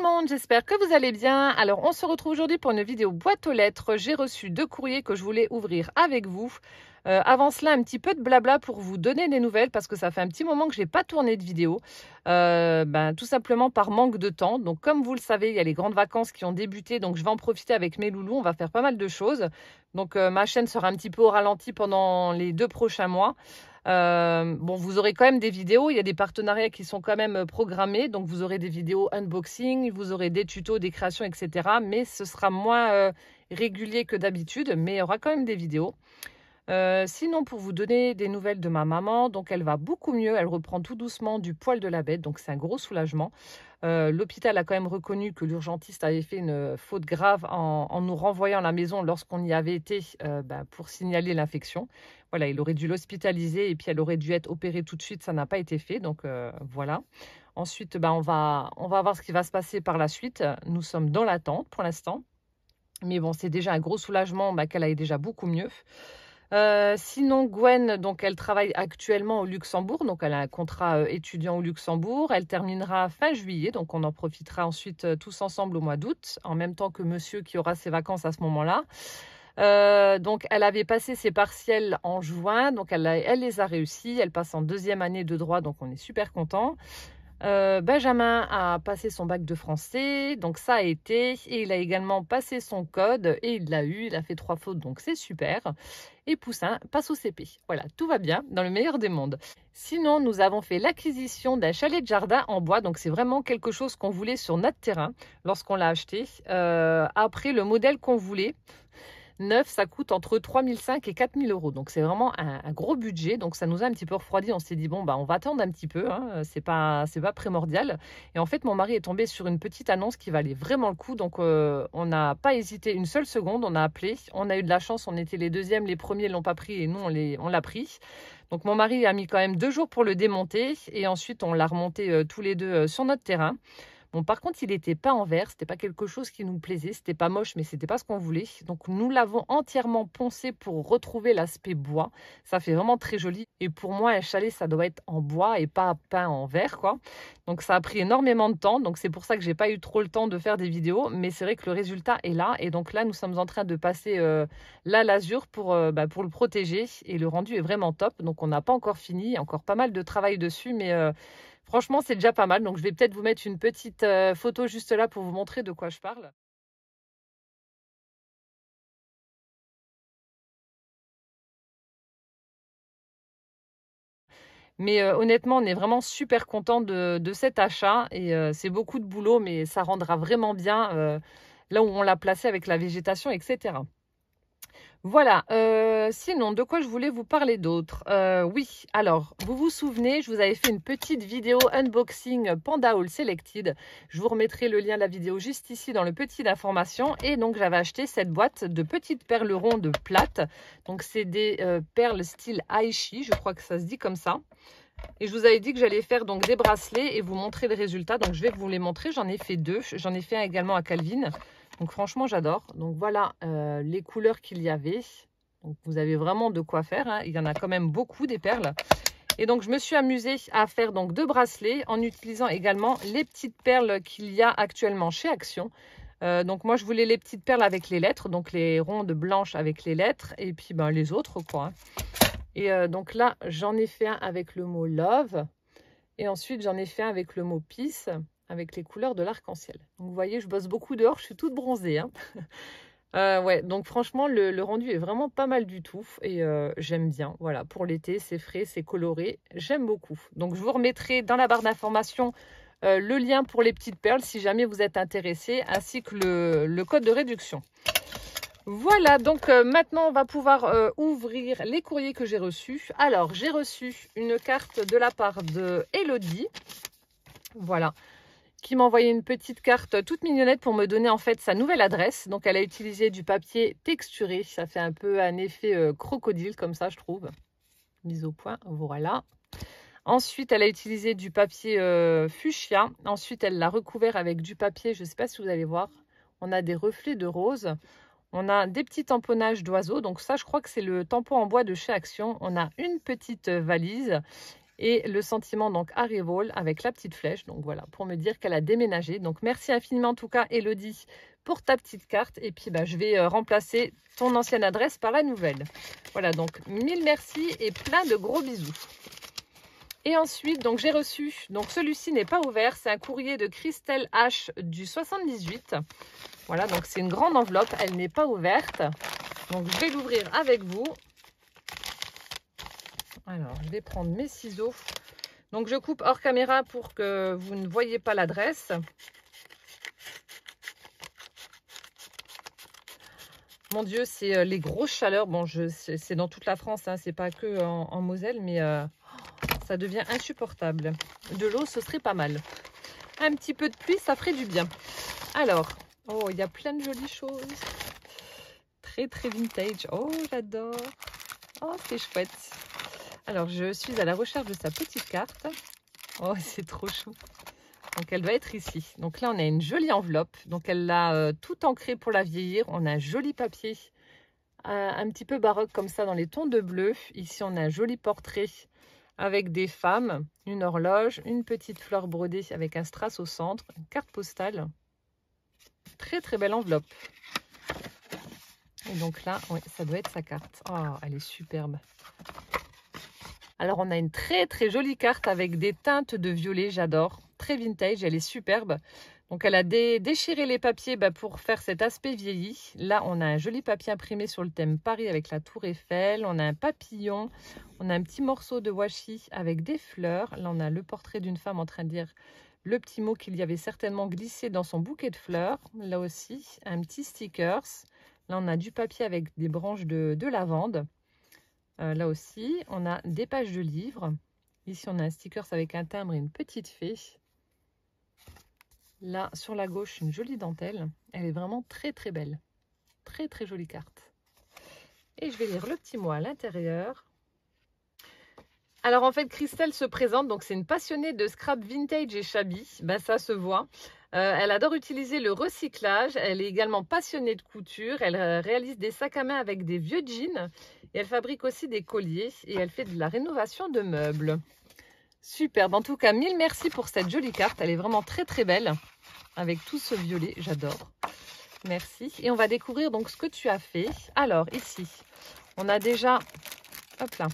le monde, j'espère que vous allez bien. Alors on se retrouve aujourd'hui pour une vidéo boîte aux lettres. J'ai reçu 2 courriers que je voulais ouvrir avec vous. Avant cela, un petit peu de blabla pour vous donner des nouvelles parce que ça fait un petit moment que je n'ai pas tourné de vidéo. Tout simplement par manque de temps. Donc comme vous le savez, il y a les grandes vacances qui ont débuté, donc je vais en profiter avec mes loulous. On va faire pas mal de choses. Donc ma chaîne sera un petit peu au ralenti pendant les 2 prochains mois. Bon, vous aurez quand même des vidéos, il y a des partenariats qui sont quand même programmés, donc vous aurez des vidéos unboxing, vous aurez des tutos, des créations, etc. Mais ce sera moins régulier que d'habitude, mais il y aura quand même des vidéos. Sinon, pour vous donner des nouvelles de ma maman, donc elle va beaucoup mieux, elle reprend tout doucement du poil de la bête, donc c'est un gros soulagement. L'hôpital a quand même reconnu que l'urgentiste avait fait une faute grave en nous renvoyant à la maison lorsqu'on y avait été pour signaler l'infection. Voilà, il aurait dû l'hospitaliser et puis elle aurait dû être opérée tout de suite, ça n'a pas été fait, donc voilà. Ensuite, on va voir ce qui va se passer par la suite. Nous sommes dans l'attente pour l'instant, mais bon, c'est déjà un gros soulagement qu'elle aille déjà beaucoup mieux. Sinon, Gwen, donc elle travaille actuellement au Luxembourg, donc elle a un contrat étudiant au Luxembourg. Elle terminera fin juillet, donc on en profitera ensuite tous ensemble au mois d'août, en même temps que monsieur qui aura ses vacances à ce moment-là. Donc elle avait passé ses partiels en juin, donc elle les a réussis. Elle passe en 2e année de droit, donc on est super content. Benjamin a passé son bac de français, donc ça a été, et il a également passé son code, et il l'a eu, il a fait 3 fautes, donc c'est super. Et Poussin passe au CP. Voilà, tout va bien, dans le meilleur des mondes. Sinon, nous avons fait l'acquisition d'un chalet de jardin en bois, donc c'est vraiment quelque chose qu'on voulait sur notre terrain lorsqu'on l'a acheté. Après, le modèle qu'on voulait, neuf, ça coûte entre 3 500 et 4 000 euros. Donc, c'est vraiment un gros budget. Donc, ça nous a un petit peu refroidi. On s'est dit, bon, on va attendre un petit peu. Hein. C'est pas primordial. Et en fait, mon mari est tombé sur une petite annonce qui valait vraiment le coup. Donc, on n'a pas hésité une seule seconde. On a appelé. On a eu de la chance. On était les deuxièmes. Les premiers ne l'ont pas pris et nous, on l'a pris. Donc, mon mari a mis quand même 2 jours pour le démonter. Et ensuite, on l'a remonté tous les deux sur notre terrain. Bon, par contre, il n'était pas en verre, c'était pas quelque chose qui nous plaisait, c'était pas moche, mais c'était pas ce qu'on voulait. Donc, nous l'avons entièrement poncé pour retrouver l'aspect bois. Ça fait vraiment très joli. Et pour moi, un chalet, ça doit être en bois et pas peint en verre, quoi. Donc, ça a pris énormément de temps. Donc, c'est pour ça que j'ai pas eu trop le temps de faire des vidéos. Mais c'est vrai que le résultat est là. Et donc là, nous sommes en train de passer la lasure pour le protéger. Et le rendu est vraiment top. Donc, on n'a pas encore fini. Il y a encore pas mal de travail dessus, mais franchement, c'est déjà pas mal. Donc, je vais peut-être vous mettre une petite photo juste là pour vous montrer de quoi je parle. Mais honnêtement, on est vraiment super content de cet achat. Et c'est beaucoup de boulot, mais ça rendra vraiment bien là où on l'a placé avec la végétation, etc. Voilà, sinon, de quoi je voulais vous parler d'autre? Oui, alors, vous vous souvenez, je vous avais fait une petite vidéo unboxing Panda Haul Selected. Je vous remettrai le lien de la vidéo juste ici dans le petit d'information. Et donc, j'avais acheté cette boîte de petites perles rondes plates. Donc, c'est des perles style Aichi, je crois que ça se dit comme ça. Et je vous avais dit que j'allais faire donc des bracelets et vous montrer le résultat. Donc, je vais vous les montrer. J'en ai fait 2. J'en ai fait un également à Calvin. Donc franchement, j'adore. Donc voilà les couleurs qu'il y avait. Donc vous avez vraiment de quoi faire. Hein. Il y en a quand même beaucoup des perles. Et donc je me suis amusée à faire donc 2 bracelets en utilisant également les petites perles qu'il y a actuellement chez Action. Donc moi je voulais les petites perles avec les lettres, donc les rondes blanches avec les lettres et puis les autres quoi. Hein. Et donc là j'en ai fait un avec le mot love et ensuite j'en ai fait un avec le mot peace, avec les couleurs de l'arc-en-ciel. Donc vous voyez, je bosse beaucoup dehors, je suis toute bronzée. Hein. Ouais, donc franchement, le rendu est vraiment pas mal du tout. Et j'aime bien. Voilà, pour l'été, c'est frais, c'est coloré. J'aime beaucoup. Donc je vous remettrai dans la barre d'information le lien pour les petites perles si jamais vous êtes intéressé, ainsi que le code de réduction. Voilà, donc maintenant on va pouvoir ouvrir les courriers que j'ai reçus. Alors, j'ai reçu une carte de la part de Elodie. Voilà, qui m'a envoyé une petite carte toute mignonnette pour me donner en fait sa nouvelle adresse. Donc elle a utilisé du papier texturé, ça fait un peu un effet crocodile comme ça je trouve. Mise au point, voilà. Ensuite elle a utilisé du papier fuchsia. Ensuite elle l'a recouvert avec du papier, je ne sais pas si vous allez voir. On a des reflets de rose. On a des petits tamponnages d'oiseaux. Donc ça je crois que c'est le tampon en bois de chez Action. On a une petite valise. Et le sentiment donc Arrival avec la petite flèche. Donc voilà, pour me dire qu'elle a déménagé. Donc merci infiniment en tout cas Elodie pour ta petite carte. Et puis je vais remplacer ton ancienne adresse par la nouvelle. Voilà, donc mille merci et plein de gros bisous. Et ensuite, donc j'ai reçu, donc celui-ci n'est pas ouvert, c'est un courrier de Christelle H du 78. Voilà, donc c'est une grande enveloppe, elle n'est pas ouverte. Donc je vais l'ouvrir avec vous. Alors, je vais prendre mes ciseaux. Donc je coupe hors caméra pour que vous ne voyez pas l'adresse. Mon Dieu, c'est les grosses chaleurs. Bon, c'est dans toute la France, hein, c'est pas que en Moselle, mais ça devient insupportable. De l'eau, ce serait pas mal. Un petit peu de pluie, ça ferait du bien. Alors, oh, il y a plein de jolies choses. Très, très vintage. Oh, j'adore. Oh, c'est chouette. Alors, je suis à la recherche de sa petite carte. Oh, c'est trop chou. Donc, elle doit être ici. Donc là, on a une jolie enveloppe. Donc, elle l'a tout ancrée pour la vieillir. On a un joli papier, un petit peu baroque comme ça dans les tons de bleu. Ici, on a un joli portrait avec des femmes, une horloge, une petite fleur brodée avec un strass au centre, une carte postale. Très, très belle enveloppe. Et donc là, oui, ça doit être sa carte. Oh, elle est superbe. Alors, on a une très, très jolie carte avec des teintes de violet. J'adore. Très vintage, elle est superbe. Donc, elle a déchiré les papiers pour faire cet aspect vieilli. Là, on a un joli papier imprimé sur le thème Paris avec la tour Eiffel. On a un papillon. On a un petit morceau de washi avec des fleurs. Là, on a le portrait d'une femme en train de dire le petit mot qu'il y avait certainement glissé dans son bouquet de fleurs. Là aussi, un petit stickers. Là, on a du papier avec des branches de lavande. Là aussi, on a des pages de livres. Ici, on a un stickers avec un timbre et une petite fée. Là, sur la gauche, une jolie dentelle. Elle est vraiment très, très belle. Très, très jolie carte. Et je vais lire le petit mot à l'intérieur. Alors, en fait, Christelle se présente. Donc, c'est une passionnée de scrap vintage et shabby. Ça se voit. Elle adore utiliser le recyclage. Elle est également passionnée de couture. Elle réalise des sacs à main avec des vieux jeans. Et elle fabrique aussi des colliers. Et elle fait de la rénovation de meubles. Superbe. En tout cas, mille merci pour cette jolie carte. Elle est vraiment très, très belle. Avec tout ce violet. J'adore. Merci. Et on va découvrir donc ce que tu as fait. Alors, ici, on a déjà... Hop là.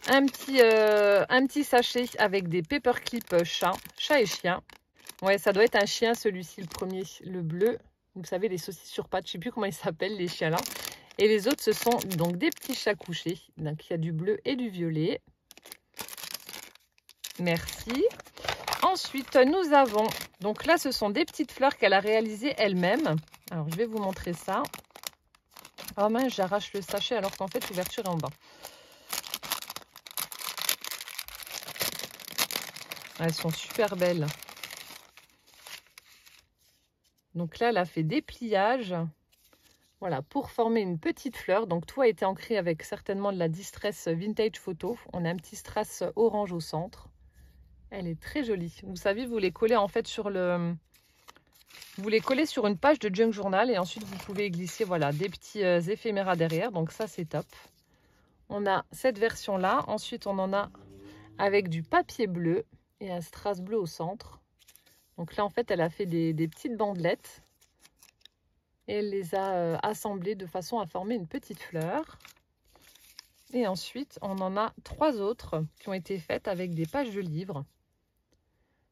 Un petit sachet avec des paperclips chat et chien. Ouais, ça doit être un chien celui-ci, le premier, le bleu. Vous savez, les saucisses sur pattes, je ne sais plus comment ils s'appellent, les chiens là. Et les autres, ce sont donc des petits chats couchés. Donc, il y a du bleu et du violet. Merci. Ensuite, nous avons, donc là, ce sont des petites fleurs qu'elle a réalisées elle-même. Alors, je vais vous montrer ça. Oh mince, j'arrache le sachet alors qu'en fait, l'ouverture est en bas. Elles sont super belles. Donc là, elle a fait des pliages. Voilà, pour former une petite fleur. Donc tout a été ancré avec certainement de la Distress Vintage Photo. On a un petit strass orange au centre. Elle est très jolie. Vous savez, vous les collez en fait sur le... Vous les collez sur une page de Junk Journal et ensuite vous pouvez glisser voilà, des petits éphéméras derrière. Donc ça, c'est top. On a cette version-là. Ensuite, on en a avec du papier bleu et un strass bleu au centre. Donc là, en fait, elle a fait des petites bandelettes. Et elle les a assemblées de façon à former une petite fleur. Et ensuite, on en a 3 autres qui ont été faites avec des pages de livres.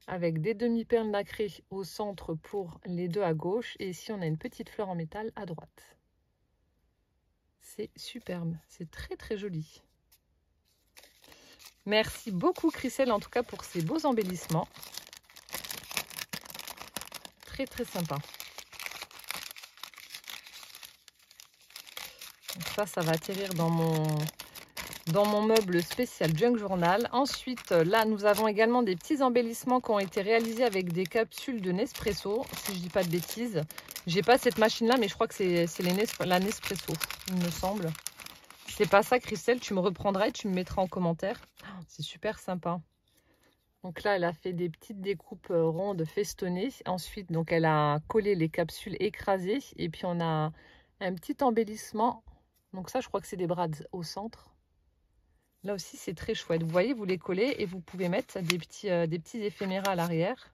Avec des demi-perles nacrées au centre pour les deux à gauche. Et ici, on a une petite fleur en métal à droite. C'est superbe. C'est très, très joli. Merci beaucoup, Christelle, en tout cas, pour ces beaux embellissements. Très, très sympa. Donc ça va atterrir dans mon meuble spécial Junk Journal. Ensuite, là, nous avons également des petits embellissements qui ont été réalisés avec des capsules de Nespresso, si je dis pas de bêtises. J'ai pas cette machine-là, mais je crois que c'est la Nespresso, il me semble. C'est pas ça, Christelle, tu me reprendras et tu me mettras en commentaire. C'est super sympa. Donc là, elle a fait des petites découpes rondes festonnées. Ensuite, donc elle a collé les capsules écrasées. Et puis, on a un petit embellissement. Donc ça, je crois que c'est des brads au centre. Là aussi, c'est très chouette. Vous voyez, vous les collez et vous pouvez mettre des petits éphéméras à l'arrière.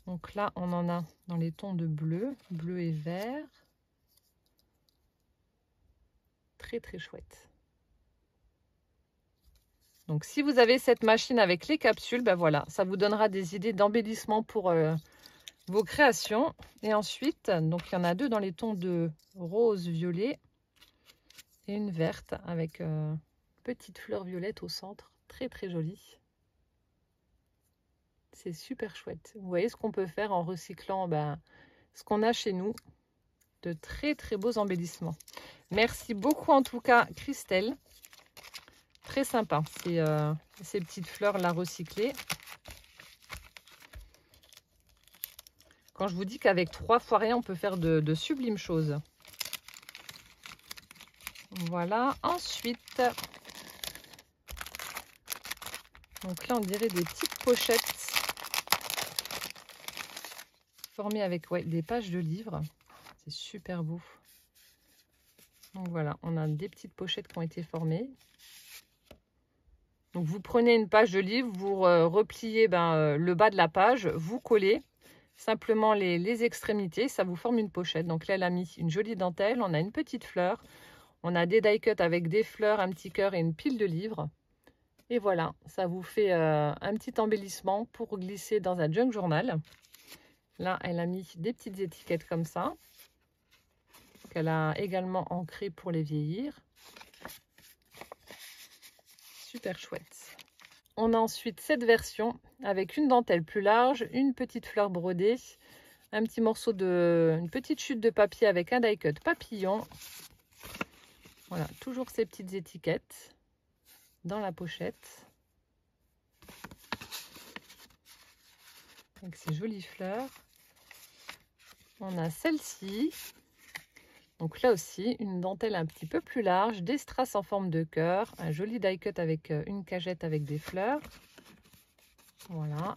Donc là, on en a dans les tons de bleu, bleu et vert. Très, très chouette. Donc, si vous avez cette machine avec les capsules, ben voilà, ça vous donnera des idées d'embellissement pour vos créations. Et ensuite, donc il y en a 2 dans les tons de rose, violet et une verte avec petite fleur violette au centre. Très, très jolie. C'est super chouette. Vous voyez ce qu'on peut faire en recyclant ce qu'on a chez nous. De très, très beaux embellissements. Merci beaucoup en tout cas, Christelle. Très sympa, ces petites fleurs là recyclées. Quand je vous dis qu'avec 3 fois rien, on peut faire de sublimes choses. Voilà, ensuite, donc là on dirait des petites pochettes formées avec des pages de livres. C'est super beau. Donc voilà, on a des petites pochettes qui ont été formées. Donc vous prenez une page de livre, vous repliez le bas de la page, vous collez simplement les extrémités, ça vous forme une pochette. Donc là, elle a mis une jolie dentelle, on a une petite fleur, on a des die cuts avec des fleurs, un petit cœur et une pile de livres. Et voilà, ça vous fait un petit embellissement pour glisser dans un junk journal. Là, elle a mis des petites étiquettes comme ça, qu'elle a également ancrées pour les vieillir. Super chouette. On a ensuite cette version avec une dentelle plus large, une petite fleur brodée, un petit morceau une petite chute de papier avec un die cut papillon. Voilà, toujours ces petites étiquettes dans la pochette. Avec ces jolies fleurs. On a celle-ci. Donc là aussi, une dentelle un petit peu plus large, des strass en forme de cœur, un joli die cut avec une cagette avec des fleurs. Voilà,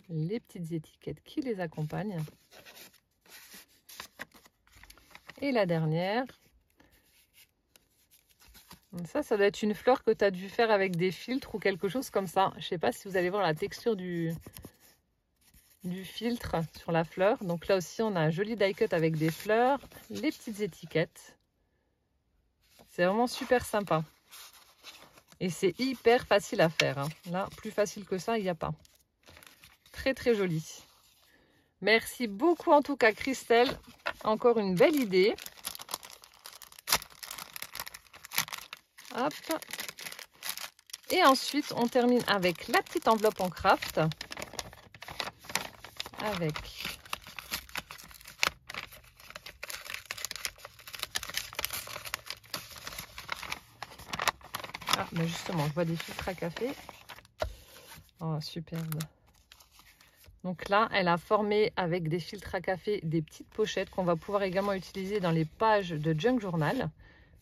les petites étiquettes qui les accompagnent. Et la dernière, ça doit être une fleur que tu as dû faire avec des filtres ou quelque chose comme ça. Je ne sais pas si vous allez voir la texture du filtre sur la fleur. Donc là aussi, on a un joli die cut avec des fleurs, les petites étiquettes. C'est vraiment super sympa. Et c'est hyper facile à faire. Hein. Là, plus facile que ça, il n'y a pas. Très, très joli. Merci beaucoup en tout cas, Christelle. Encore une belle idée. Hop. Et ensuite, on termine avec la petite enveloppe en craft. Avec mais justement, je vois des filtres à café. Oh, superbe. Donc là, elle a formé avec des filtres à café des petites pochettes qu'on va pouvoir également utiliser dans les pages de Junk Journal.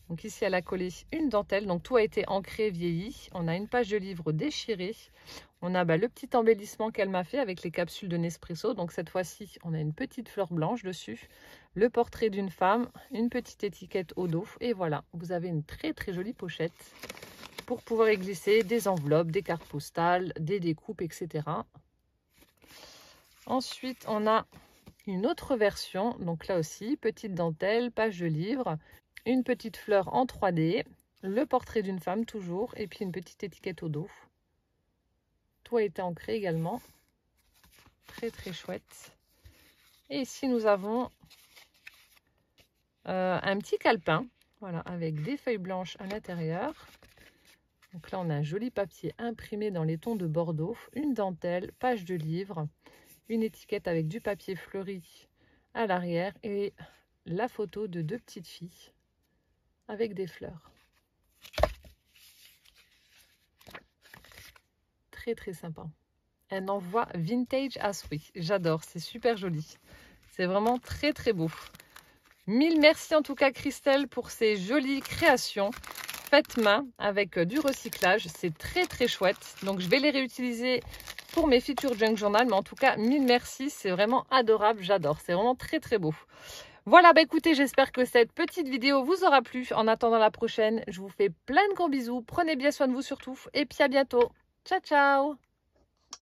Donc ici, elle a collé une dentelle. Donc tout a été ancré, vieilli. On a une page de livre déchirée. On a le petit embellissement qu'elle m'a fait avec les capsules de Nespresso. Donc cette fois-ci, on a une petite fleur blanche dessus. Le portrait d'une femme, une petite étiquette au dos. Et voilà, vous avez une très très jolie pochette pour pouvoir y glisser des enveloppes, des cartes postales, des découpes, etc. Ensuite, on a une autre version. Donc là aussi, petite dentelle, page de livre, une petite fleur en 3D, le portrait d'une femme toujours, et puis une petite étiquette au dos. Tout a été ancré également. Très très chouette. Et ici, nous avons un petit calepin, voilà, avec des feuilles blanches à l'intérieur. Donc là, on a un joli papier imprimé dans les tons de Bordeaux, une dentelle, page de livre, une étiquette avec du papier fleuri à l'arrière et la photo de 2 petites filles avec des fleurs. Très très sympa. Un envoi vintage à souhait. J'adore, c'est super joli. C'est vraiment très très beau. Mille merci en tout cas Christelle pour ces jolies créations faites main avec du recyclage. C'est très très chouette. Donc je vais les réutiliser pour mes futurs Junk Journal. Mais en tout cas, mille merci. C'est vraiment adorable. J'adore. C'est vraiment très très beau. Voilà, bah écoutez, j'espère que cette petite vidéo vous aura plu. En attendant la prochaine, je vous fais plein de gros bisous. Prenez bien soin de vous surtout. Et puis à bientôt. Ciao, ciao!